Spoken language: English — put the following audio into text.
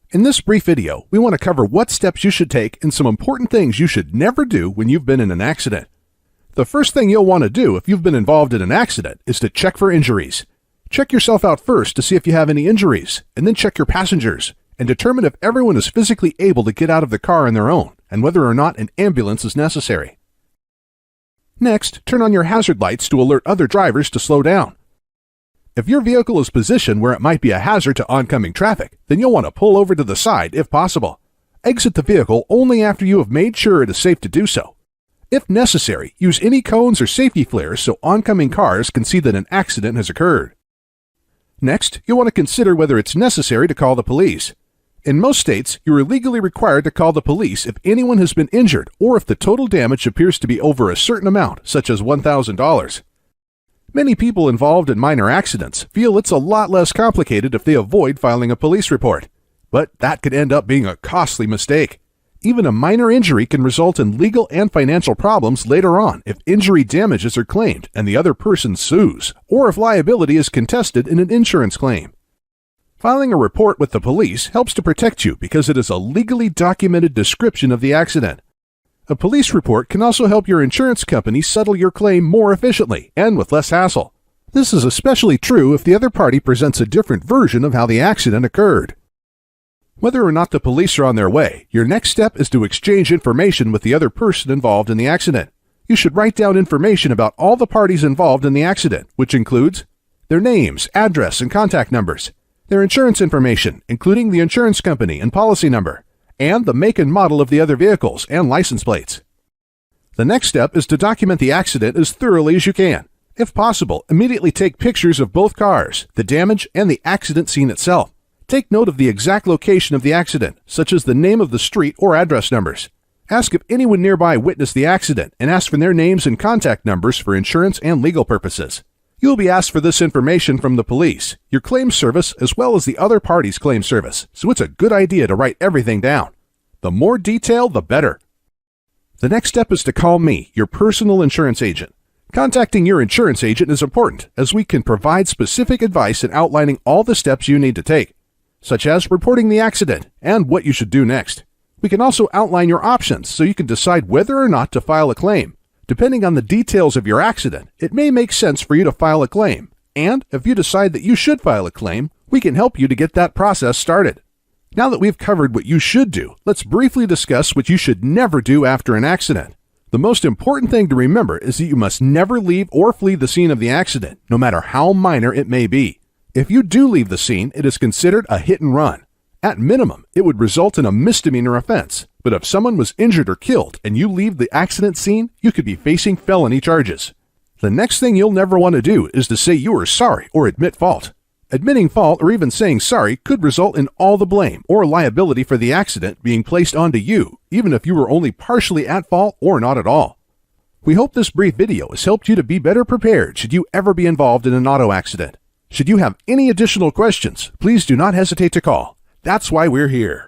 In this brief video, we want to cover what steps you should take and some important things you should never do when you've been in an accident. The first thing you'll want to do if you've been involved in an accident is to check for injuries. Check yourself out first to see if you have any injuries, and then check your passengers, and determine if everyone is physically able to get out of the car on their own, and whether or not an ambulance is necessary. Next, turn on your hazard lights to alert other drivers to slow down. If your vehicle is positioned where it might be a hazard to oncoming traffic, then you'll want to pull over to the side if possible. Exit the vehicle only after you have made sure it is safe to do so. If necessary, use any cones or safety flares so oncoming cars can see that an accident has occurred. Next, you'll want to consider whether it's necessary to call the police. In most states, you are legally required to call the police if anyone has been injured or if the total damage appears to be over a certain amount, such as $1,000. Many people involved in minor accidents feel it's a lot less complicated if they avoid filing a police report, but that could end up being a costly mistake. Even a minor injury can result in legal and financial problems later on if injury damages are claimed and the other person sues, or if liability is contested in an insurance claim. Filing a report with the police helps to protect you because it is a legally documented description of the accident. A police report can also help your insurance company settle your claim more efficiently and with less hassle. This is especially true if the other party presents a different version of how the accident occurred. Whether or not the police are on their way, your next step is to exchange information with the other person involved in the accident. You should write down information about all the parties involved in the accident, which includes their names, address, and contact numbers, their insurance information, including the insurance company and policy number, and the make and model of the other vehicles and license plates. The next step is to document the accident as thoroughly as you can. If possible, immediately take pictures of both cars, the damage, and the accident scene itself. Take note of the exact location of the accident, such as the name of the street or address numbers. Ask if anyone nearby witnessed the accident and ask for their names and contact numbers for insurance and legal purposes. You will be asked for this information from the police, your claims service, as well as the other party's claims service, so it's a good idea to write everything down. The more detail, the better. The next step is to call me, your personal insurance agent. Contacting your insurance agent is important, as we can provide specific advice in outlining all the steps you need to take, such as reporting the accident and what you should do next. We can also outline your options so you can decide whether or not to file a claim. Depending on the details of your accident, it may make sense for you to file a claim, and if you decide that you should file a claim, we can help you to get that process started. Now that we've covered what you should do, let's briefly discuss what you should never do after an accident. The most important thing to remember is that you must never leave or flee the scene of the accident, no matter how minor it may be. If you do leave the scene, it is considered a hit and run. At minimum, it would result in a misdemeanor offense. But if someone was injured or killed and you leave the accident scene, you could be facing felony charges. The next thing you'll never want to do is to say you are sorry or admit fault. Admitting fault or even saying sorry could result in all the blame or liability for the accident being placed onto you, even if you were only partially at fault or not at all. We hope this brief video has helped you to be better prepared should you ever be involved in an auto accident. Should you have any additional questions, please do not hesitate to call. That's why we're here.